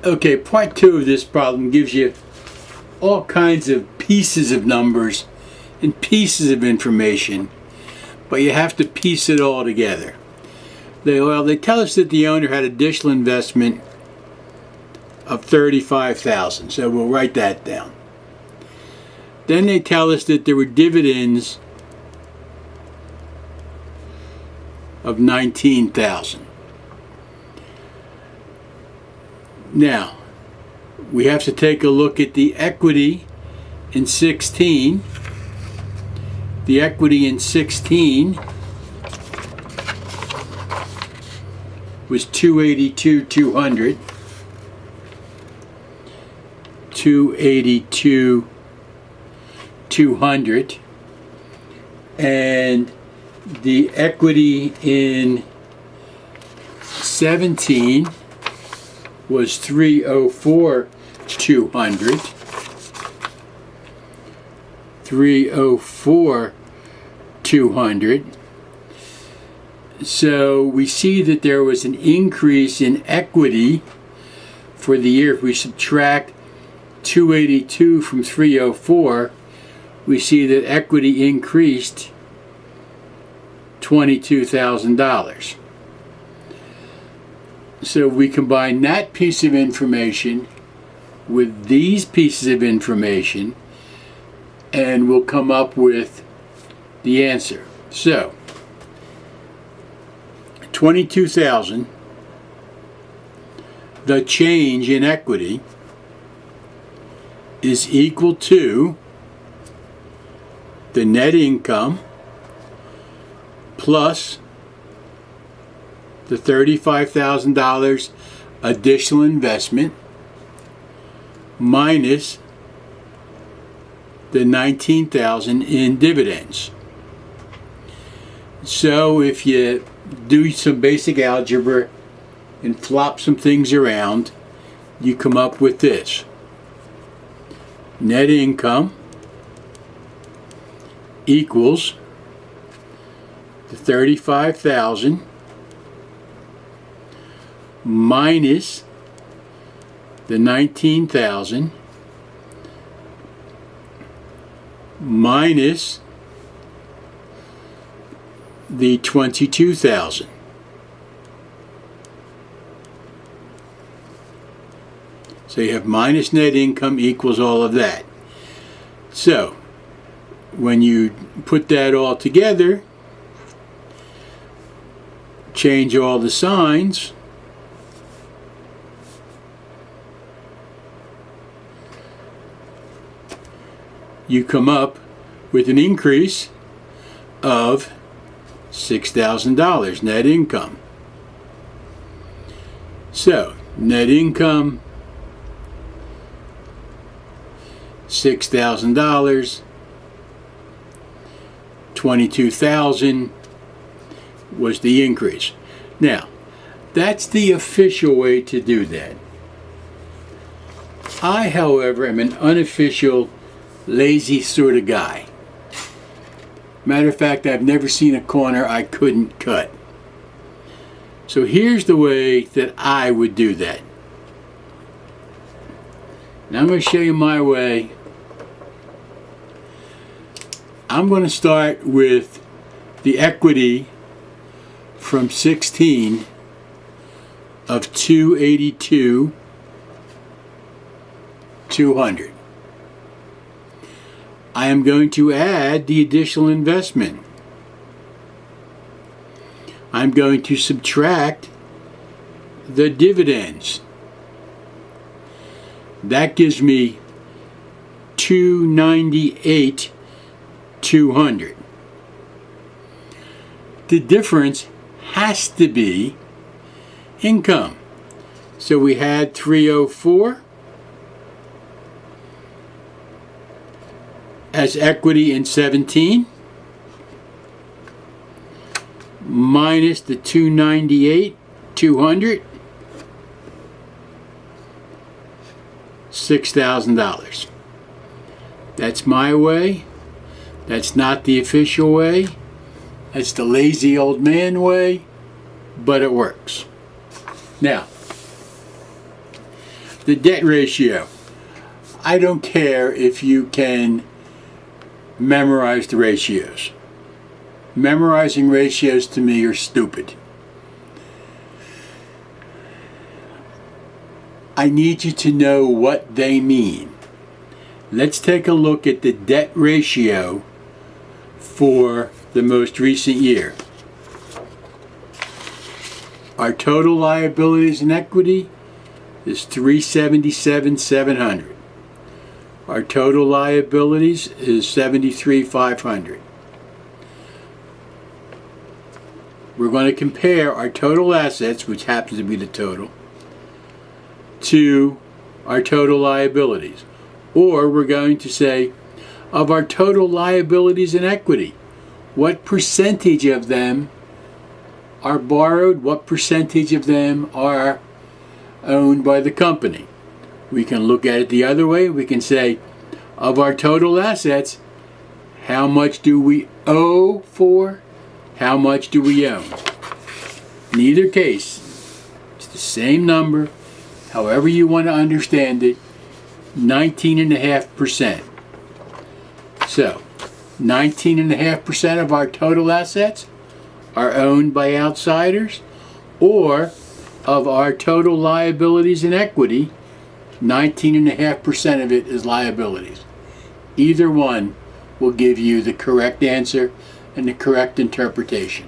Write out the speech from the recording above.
Okay, part two of this problem gives you all kinds of pieces of numbers and pieces of information, but you have to piece it all together. They tell us that the owner had additional investment of $35,000, so we'll write that down. Then they tell us that there were dividends of $19,000. Now, we have to take a look at the equity in 16. The equity in 16 was $282,200. $282,200, and the equity in 17 was $304,200. $304,200. So we see that there was an increase in equity for the year. If we subtract 282 from 304, we see that equity increased $22,000. So we combine that piece of information with these pieces of information, and we'll come up with the answer. So, $22,000, the change in equity, is equal to the net income plus the $35,000 additional investment minus the $19,000 in dividends. So if you do some basic algebra and flop some things around, you come up with this. Net income equals the $35,000 minus the $19,000 minus the $22,000. So you have minus net income equals all of that. So when you put that all together, change all the signs, you come up with an increase of $6,000 net income. So net income, $6,000, $22,000 was the increase. Now, that's the official way to do that. I, however, am an unofficial, lazy sort of guy. Matter of fact, I've never seen a corner I couldn't cut. So here's the way that I would do that. Now I'm going to show you my way. I'm going to start with the equity from 16 of $282,200. I am going to add the additional investment. I'm going to subtract the dividends. That gives me $298,200. The difference has to be income. So we had 304 as equity in 17 minus the 298,200, $6,000. That's my way. That's not the official way. That's the lazy old man way, but it works. Now, The debt ratio. I don't care if you can memorize the ratios. Memorizing ratios to me are stupid. I need you to know what they mean. Let's take a look at the debt ratio for the most recent year. Our total liabilities and equity is $377,700. Our total liabilities is $73,500. We're going to compare our total assets, which happens to be the total, to our total liabilities. Or we're going to say, of our total liabilities and equity, what percentage of them are borrowed, what percentage of them are owned by the company. We can look at it the other way. We can say, of our total assets, how much do we owe for? How much do we own? In either case, it's the same number. However you want to understand it, 19.5%. So, 19.5% of our total assets are owned by outsiders, or of our total liabilities and equity, 19.5% of it is liabilities. Either one will give you the correct answer and the correct interpretation.